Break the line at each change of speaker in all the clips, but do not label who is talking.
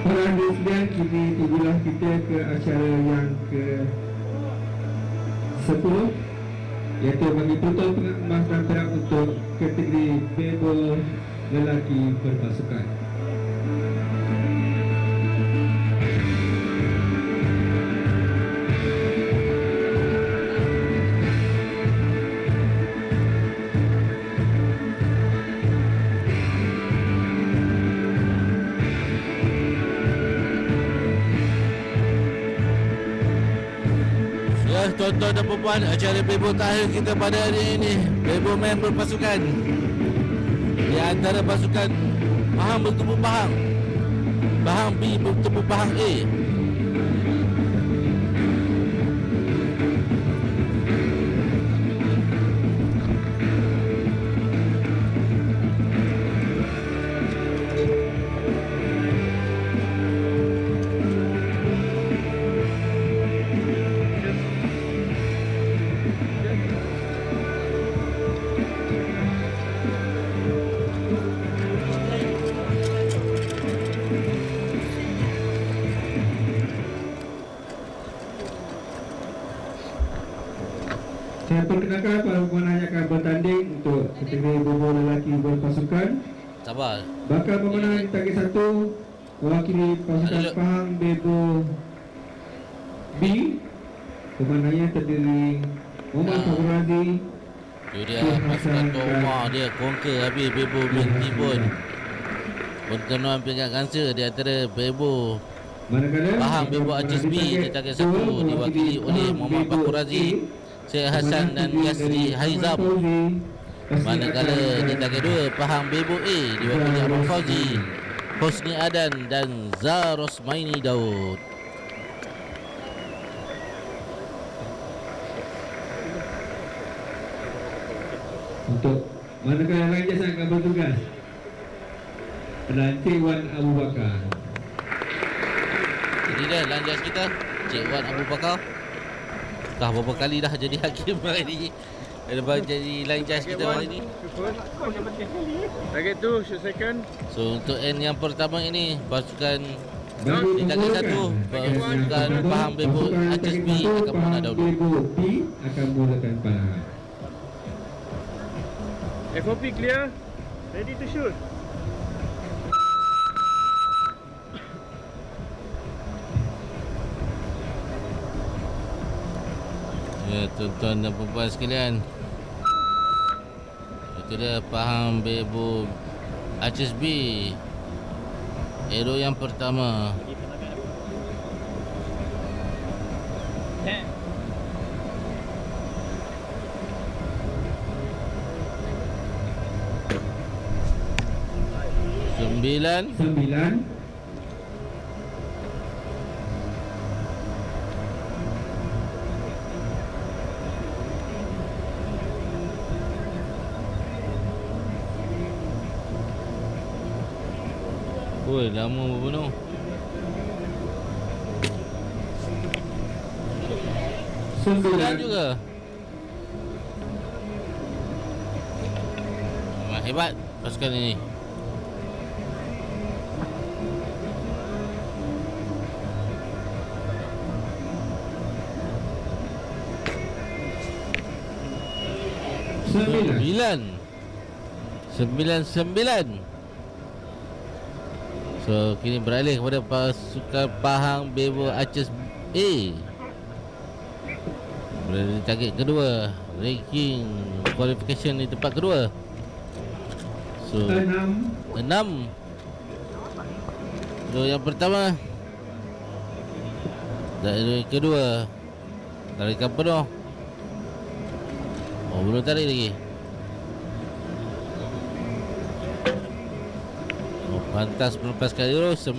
Para anda sekalian, kini tunggulah kita ke acara yang ke-10, iaitu bagi tuan pengemas dan perak untuk kategori bebo lelaki berpasukan.
Tuan-tuan dan puan, acara bebo terakhir kita pada hari ini, bebo main berpasukan. Di antara pasukan Pahang bertemu Pahang, Pahang B bertemu Pahang A.
Saya perkenalkan para pemenang yang akan bertanding untuk kategori bebo lelaki berpasukan.
Sabar.
Bakal pemenang di target 1 mewakili pasukan Pahang bebo B. Pemenangnya terdiri Muhammad Fahur Razi.
Itu dia pasukan Tuan Umar, dia conquer habis bebo binti pun. Pertemuan peringkat gangsa di antara bebo Pahang bebo Aceh B di target 1 diwakili oleh Muhammad Fahur Razi, Syed Hassan dan Yasri Haizam. Manakala di target 2 Pahang bebo A diwakili Abang Fauzi, Hosni Adan dan Zarosmaini Daud.
Untuk manakala yang lain jasa akan bertugas Cik Wan Abu Bakar.
Ini dia lanjas kita, Cik Wan Abu Bakar. Dah berapa kali dah jadi hakim hari ni. Lepas jadi lanjas kita hari ni.
Target 2, shoot second.
So untuk end yang pertama ini, pasukan di target 1 pasukan Pahang bebo Aceh B akan menang dahulu.
Bebo B akan mulakan pandangan.
FOP clear. Ready to shoot.
Ya, tuan-tuan dan puan sekalian, itu dia Pahang bebo Aceh B. Arrow yang pertama. Sembilan. Oi, lama berbunuh. Sembilan juga. Memang hebat pasukan ini. Sembilan. So kini beralih kepada pasukan Pahang bebo Aceh A. Berada di target kedua, ranking qualification di tempat kedua. So 6. So yang pertama dan yang kedua tarikan penuh. Oh, belum tarik lagi. Oh, pantas melepaskan Euro. 9.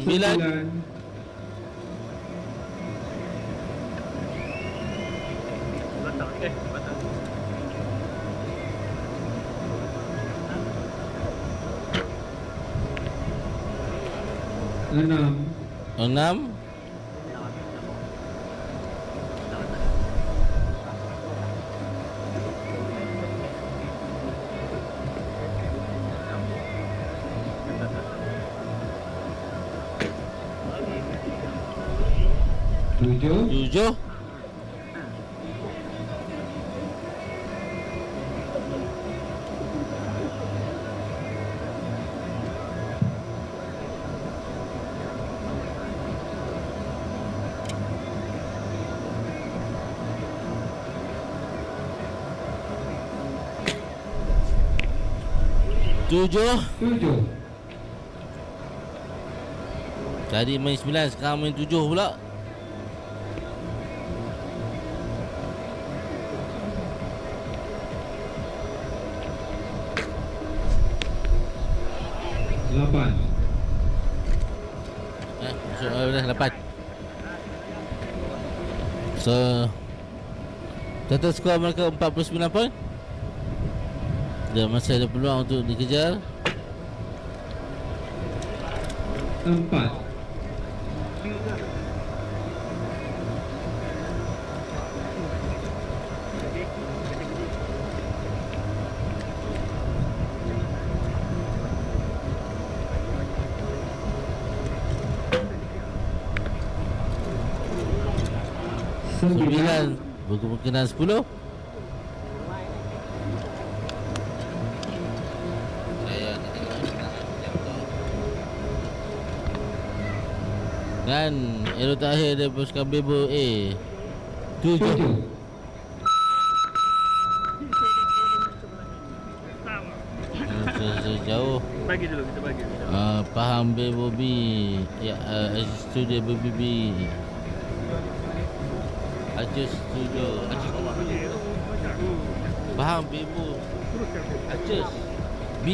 Enam.
7.
7. Tujuh. Tadi main 9, sekarang main 7 pula.
Lapan.
Dah 8. So total skor mereka 49 poin. Dan masih ada peluang untuk dikejar.
4.
Sembilan. Berkemungkinan 10. Dan arrow terakhir dari pasukan Bebo A 7. Jauh.
Bagi dulu, kita bagi.
Faham Bebo B. Ya, studio Bebo B. Ajus studio. Faham Bebo. Ajus B.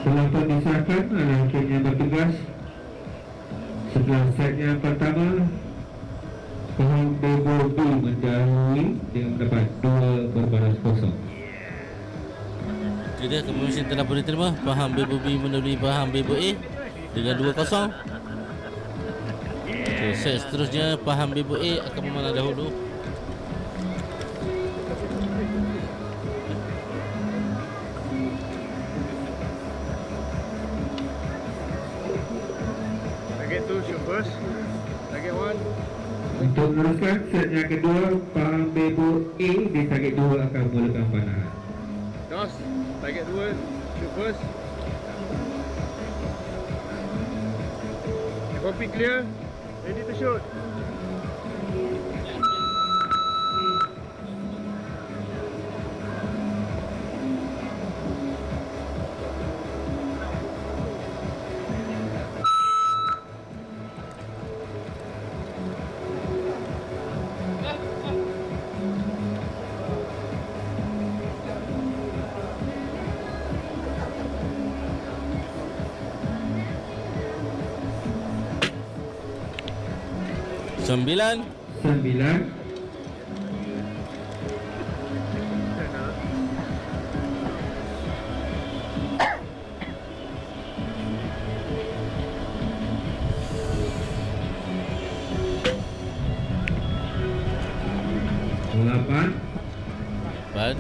Penonton disahkan adalah tim yang bertugas. Setelah set yang pertama, Pahang Bebo B mendahului dengan mendapat 2 berbalas kosong.
Jadi keputusan telah boleh terima. Pahang Bebo B mendahului Pahang Bebo A dengan 2-0. So, set seterusnya Pahang Bebo A akan memenang dahulu.
Untuk meneruskan set yang kedua, Pahang Bebo A di target 2 akan memulakan panahan.
Dos, target 2, shoot first. FOP clear, ready to shoot.
Sembilan.
9. Lapan.
8.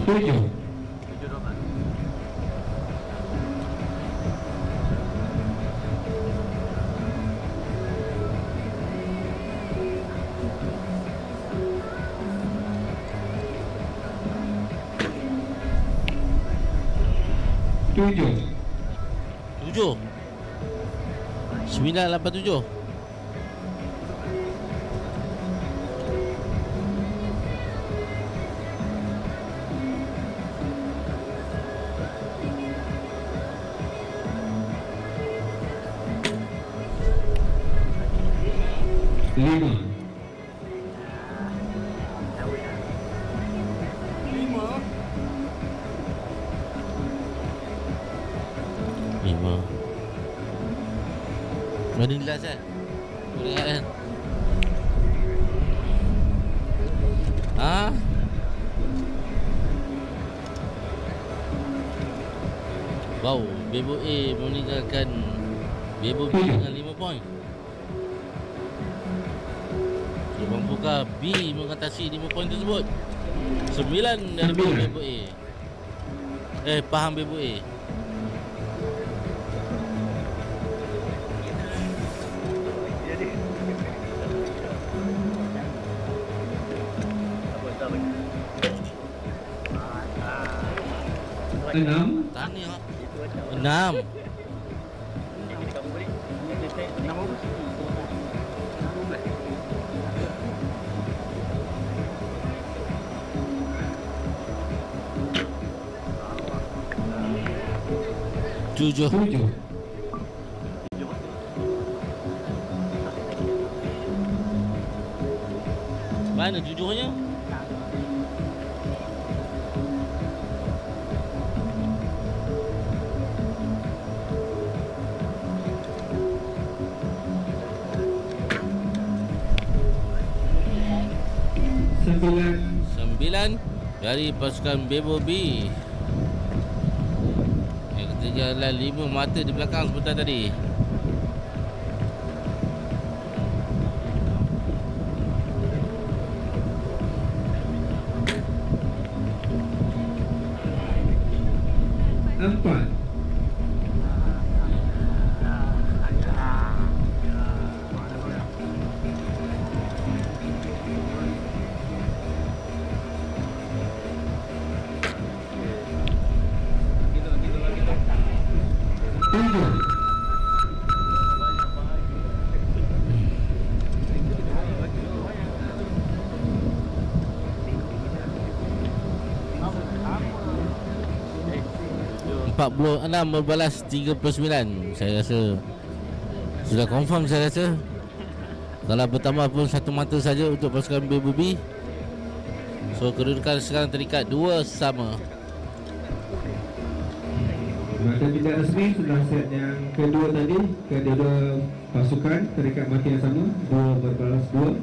7. 7.
7. 987.
Lima.
Mana ni last kan? Boleh ingat kan? Ha? Wow, Bebo A meninggalkan Bebo B dengan 5 poin. Mampukah B mengatasi 5 poin tersebut? 9 daripada Bebo A. Pahang Bebo A.
Enam.
Tahniah. 6. Tujuh. Mana tujuhnya? Sembilan dari pasukan Bebo B. Yang ketinggalan 5 mata di belakang sebentar tadi.
Empat.
Enam berbalas 39. Saya rasa sudah confirm. Saya rasa kalau bertambah pun satu mata saja untuk pasukan Bebo B. So kedudukan sekarang terikat 2 sama.
Mata tidak resmi setelah set yang kedua tadi, kedua pasukan terikat mata yang sama, 2 berbalas 2.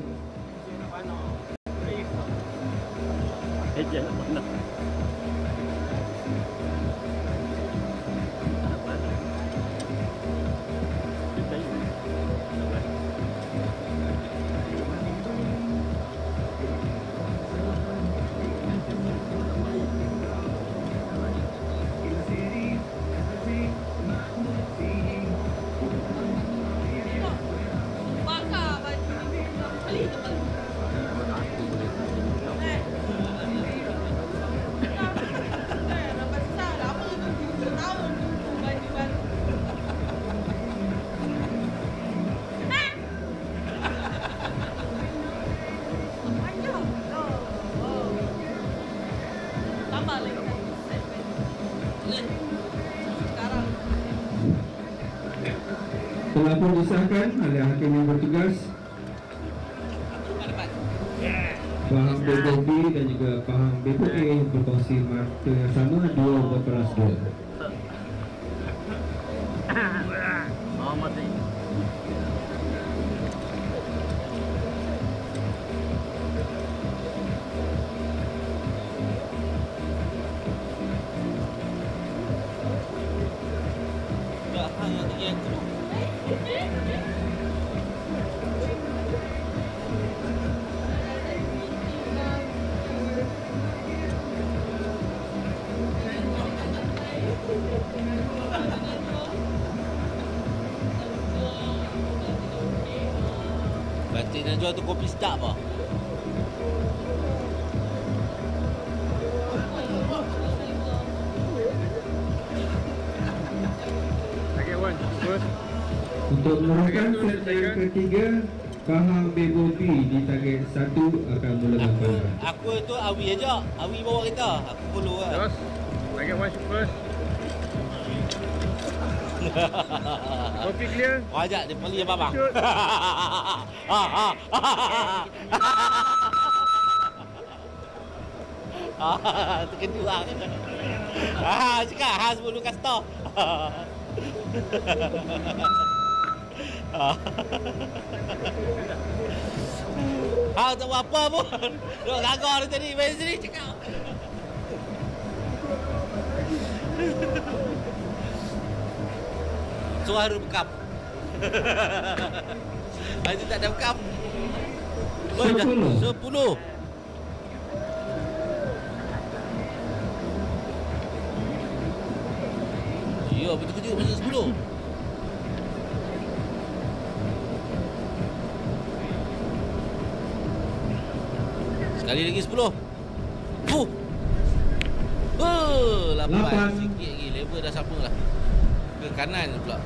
Telah pun disahkan oleh hakim yang bertugas. Pahang Bebo B dan juga Pahang Bebo A berkongsi mata yang sama, 2 berbalas 2.
Batik nak jual tu kopi sedap apa?
I get one first.
Untuk meneruskan set yang ketiga, Faham Bebo B di target 1 akan mulakan panggilan.
Aku tu Awi aja. Awi bawa kereta. Aku follow lah.
Terus. Target 1 shoot first. Kopi clear.
Wajak dia pali apa bang?
Shoot.
Terkejut lah kan. Cakap ha sebelum kata. Tak buat apa pun. Duk gagal dia tadi main sini cakap. Suara bekam. Masih tak ada bekam. 10. Ya, betul kejut masih 10. Sekali lagi 10. 8 sikit lagi. Level dah sama lah. Ke kanan pula.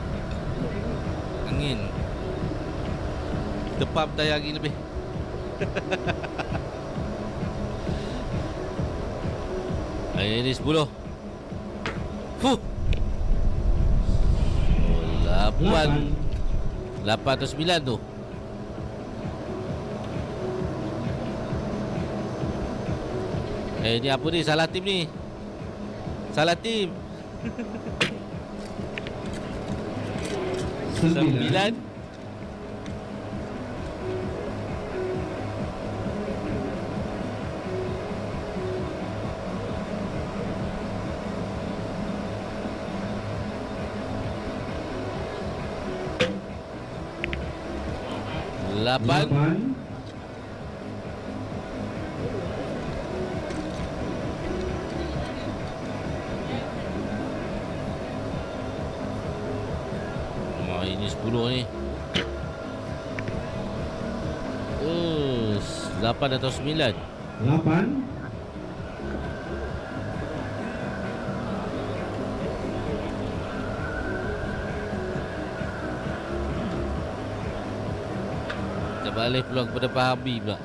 Angin. Tepap tayar lagi lebih. Ini 10. 8 atau 9 tu. Ni apa ni? Salah tim ni. Salah tim. 9. Lapan. Ini 10 ni. 8 atau 9.
8.
Kita balik peluang kepada Pak Habib pula.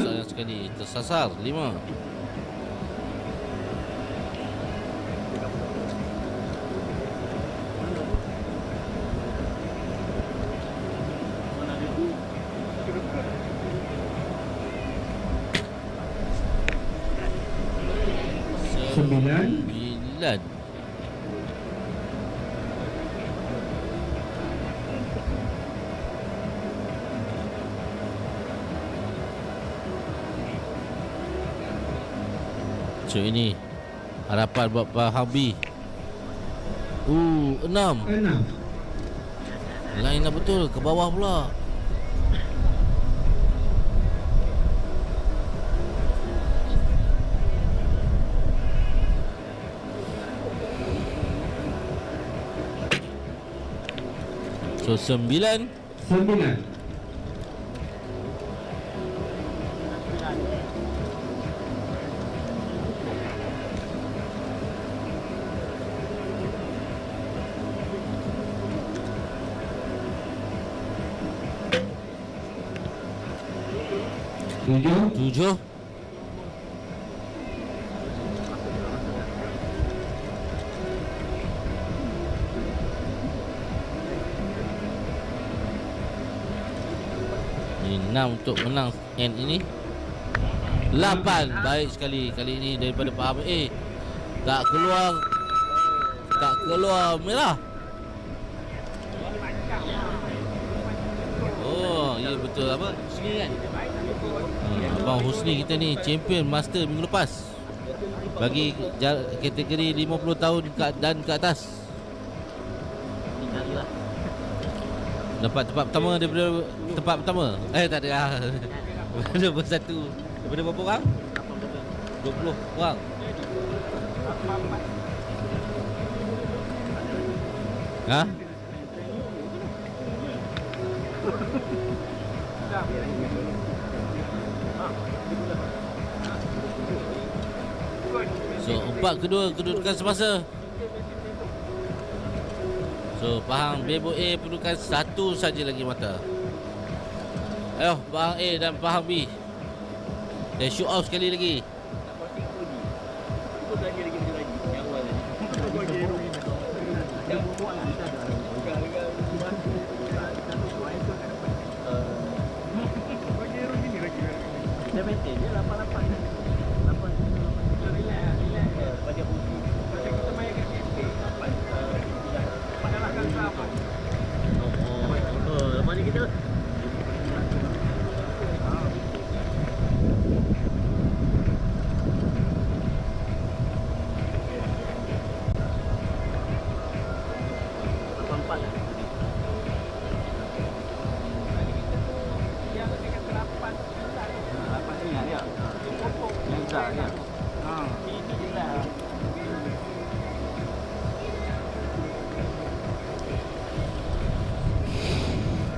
Sayang sekali. Tersasar 5. Sembilan. So ini harapan buat Pak Habi. 6. Lain dah betul. Ke bawah pula. So 9. Tujuh. Ini 6 untuk menang end ini. 8. Baik sekali kali ini daripada Pak Hamid. Tak keluar merah. Oh, ya betul apa? Husni kan? Abang Husni kita ni champion master minggu lepas. Bagi kategori 50 tahun dan ke atas. Dapat tempat pertama daripada tempat pertama. Tak ada. Nombor 1. Daripada berapa orang? 20 orang. Ha? So 4 kedua kedudukan semasa. So Pahang Bebo A perlukan satu saja lagi mata. Ayo Pahang A dan Pahang B. Dan shoot off sekali lagi.
Dia maintain dia 88. 8 relax bagi uji. Macam kita main kat cafe 8 padahkan apa. Lepas ni kita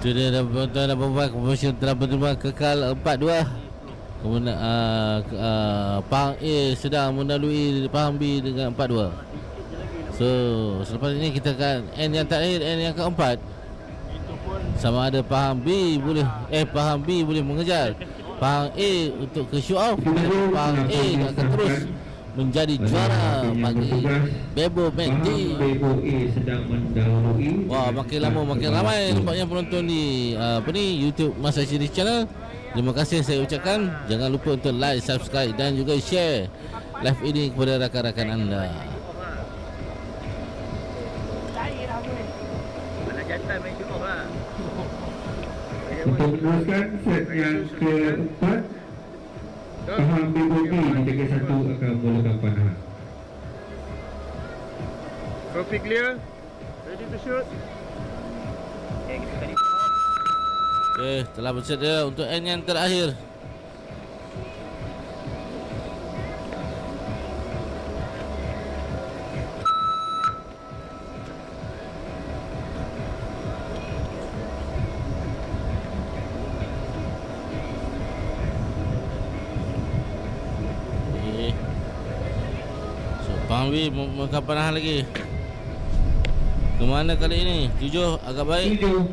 Itu dia dah berbuat keputusan telah berubah kekal 4-2. Kemudian Pahang A sedang melalui Pahang B dengan 4-2. So selepas ini kita akan end yang terakhir, end yang keempat. Sama ada Pahang B boleh Pahang B boleh mengejar Pahang A untuk ke shoot off. Pahang A akan terus menjadi juara bagi Bebo Menti.
Bebo A sedang mendahului.
Wah, makin lama makin ramai nampaknya penonton di YouTube Masa Series Channel. Terima kasih saya ucapkan. Jangan lupa untuk like, subscribe dan juga share live ini kepada rakan-rakan anda.
mana jantan main shoot off lah.
Untuk meneruskan set yang keempat, Pahang Bebo B di jaga satu akan mulakan panah.
Trophy clear. Ready to shoot.
Okey, telah bersedia untuk end yang terakhir. Pahang B makan panahan lagi. Kemana kali ini? 7 agak baik.
7.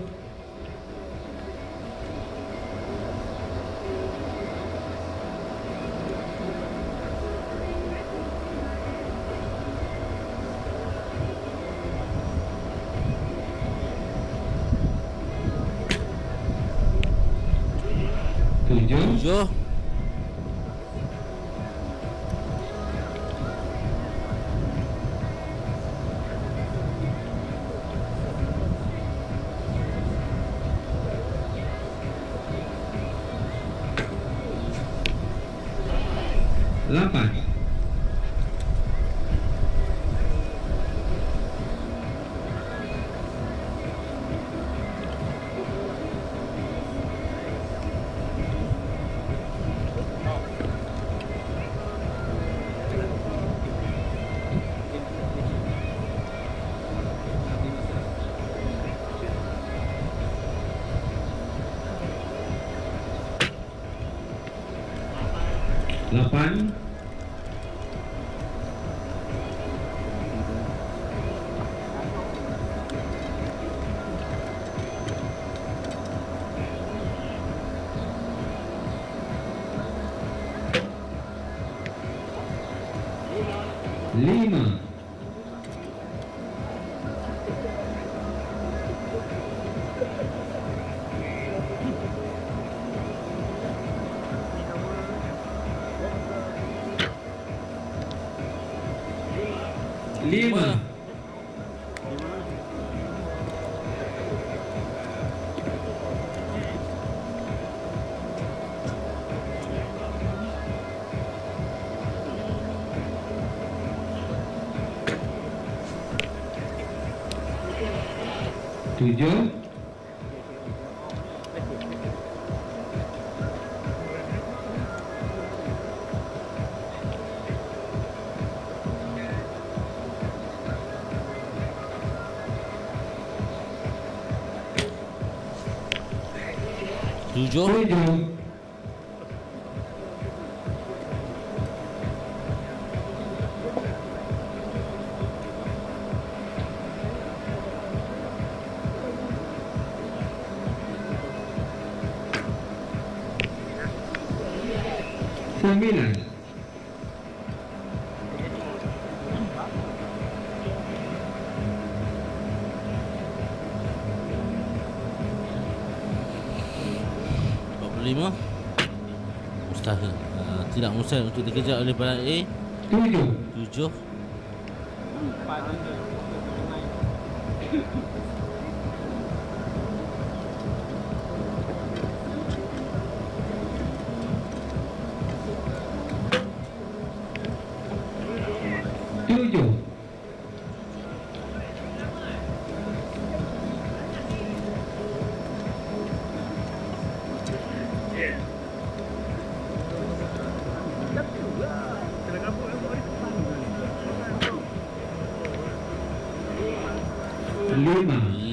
Tujuh.
8. Lima. Tujuh.
Tujuh.
9.
Mustahil. Tidak mustahil untuk dikejar oleh badan A. 7.
7.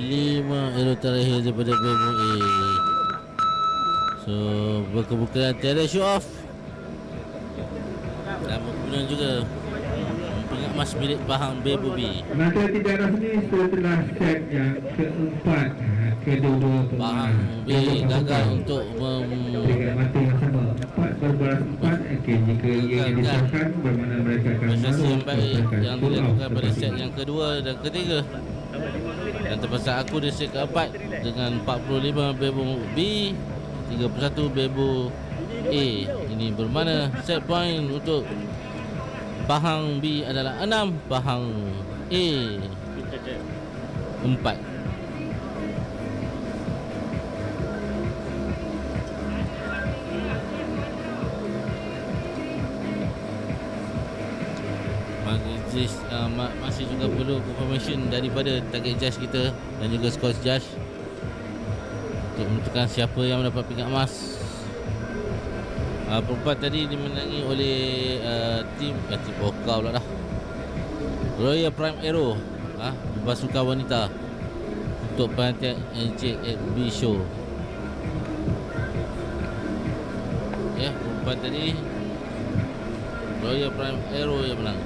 Lima arrow terakhir daripada Bebo A. So berkemungkinan tiada show off. Dan kemudian juga pengat emas milik Pahang Bebo B.
Maka tidak rasmi setelah set yang keempat, kedua-dua
Pahang B gagal untuk
dengan mata yang sama 4 berbalas 4. Okay, jika ia disahkan bermakna mereka akan
prestasi
masuk
yang baik yang
shoot off
dilakukan pada
seperti
set
ini.
yang kedua dan ketiga. Dan terpaksa aku di set keempat dengan 45 Bebo B, 31 Bebo A. Ini bermakna set point untuk Pahang B adalah 6, Pahang A 4. Masih juga perlu confirmation daripada target judge kita dan juga scores judge untuk menentukan siapa yang mendapat pingat emas. Perempat tadi dimenangi oleh tim Pokal pula dah, Royal Prime Aero, pasukan wanita untuk penantian NJFB Show. Ya, perempat tadi Royal Prime Aero yang menang.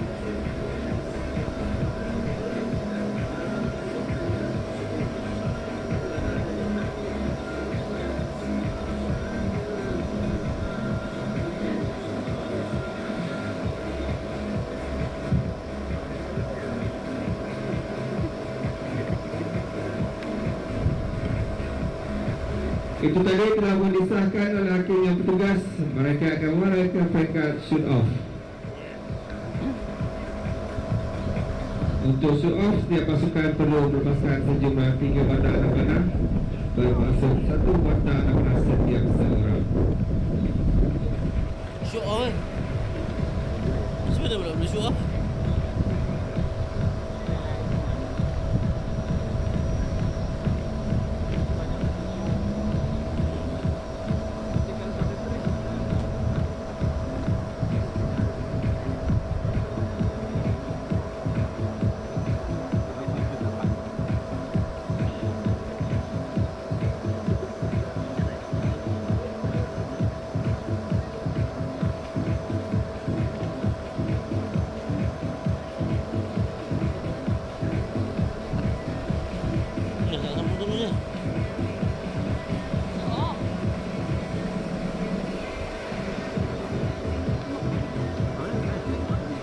Itu tadi telah disahkan oleh hakim yang bertugas. Mereka akan meraihkan peringkat shoot off. Untuk shoot off, setiap pasukan perlu melepaskan sejumlah 3 mata anak panah, bermaksud 1 mata anak panah setiap seorang.
Shoot off kan? Macam mana pula boleh shoot off?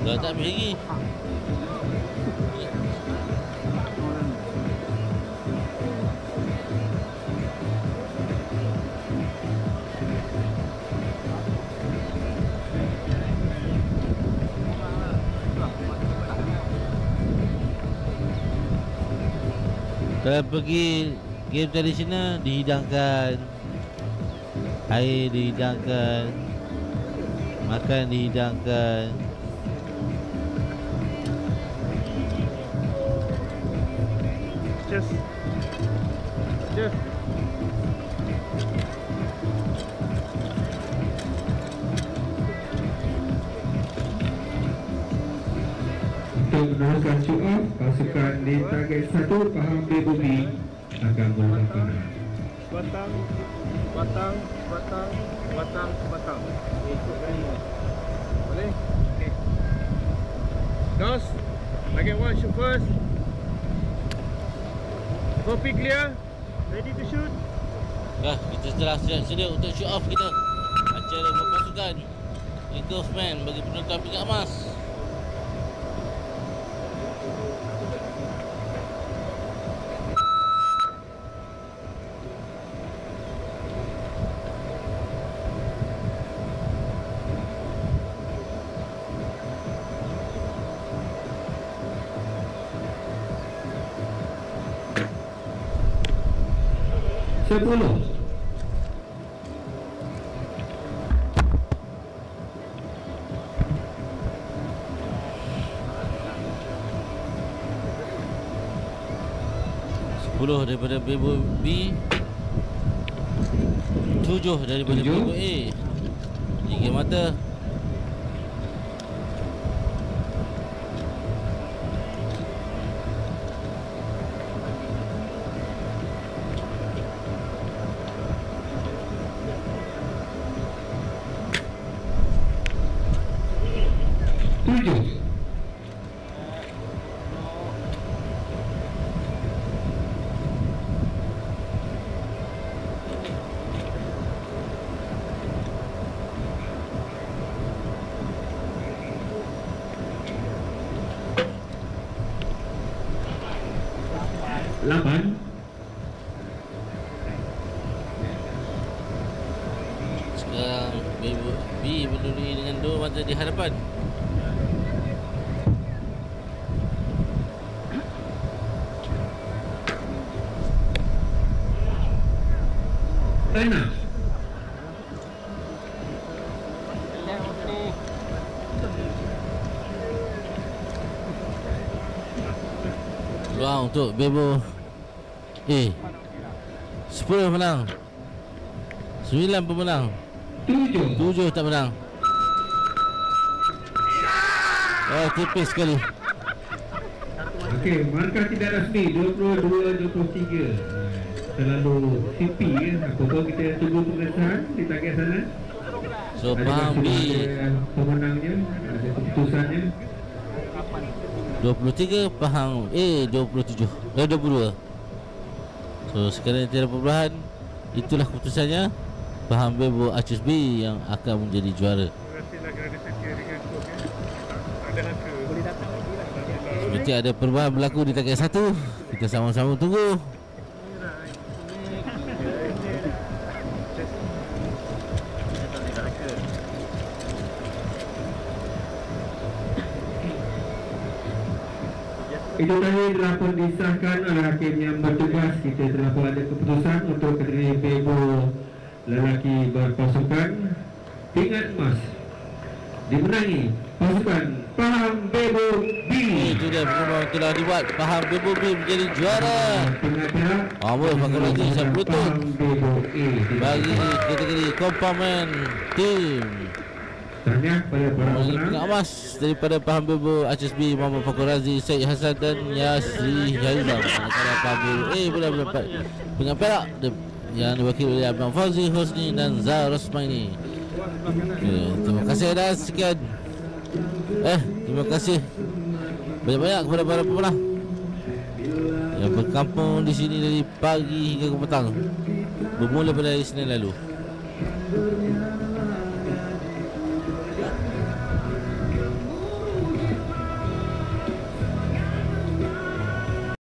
Dah tak habis lagi. Kalau pergi game tradisional dihidangkan, air dihidangkan, makan dihidangkan.
Just
Untuk meneruskan shoot off, pasukan di target 1 Pahang Bebo B akan melakukan panah.
batang. Boleh? Okay. Dos, target 1 shoot first. Copy clear. Ready to shoot.
Dah, kita telah sedia untuk shoot off kita. Acara berpasukan Kick-off man bagi penonton pingat emas.
Sepuluh.
Daripada Bebo B, 7 daripada Bebo A. 3 mata.
Lapan.
Sekarang Bebo B berdiri dengan 2 mata di hadapan.
Enam.
Peluang untuk Bebo A. 10 menang, 9 pemenang, 7 tak menang. Oh, tipis sekali.
Okey, markah tidak rasmi 22-23. Terlalu CP ya. Apa-apa kita tunggu pengesahan di target sana.
So Pahang B
pemenangnya, ada keputusannya.
23, Pahang A 27, 22. So sekarang tiada perubahan. Itulah keputusannya. Pahang Bebo Archers B yang akan menjadi juara. Seperti ada perubahan berlaku di target 1. Kita sama-sama tunggu.
Itu tadi telah pun disahkan oleh hakim yang bertugas. Kita telah pun ada keputusan untuk kategori Bebo lelaki berpasukan pingat emas dimenangi pasukan Pahang Bebo B.
Itu dia perkembangan telah dibuat. Pahang Bebo B menjadi juara.
Pingat perak
Amor Fakir Razi Syah Berutut
Pahang Bebo A
bagi kategori Compaman Team.
Tahniah kepada para
Pingat
pemenang.
emas daripada Pahang Bebo Archers B Muhammad Fakir Razi, Syed Hassan dan Yasri Haizam. Sementara Pahang Bebo A pula mendapat pingat perak yang diwakili oleh Abang Fauzi Hosni dan Zah Rosmaini. Terima kasih dan sekian. Terima kasih banyak-banyak kepada para pemenang yang berkampung di sini dari pagi hingga ke petang, bermula pada hari Senin lalu.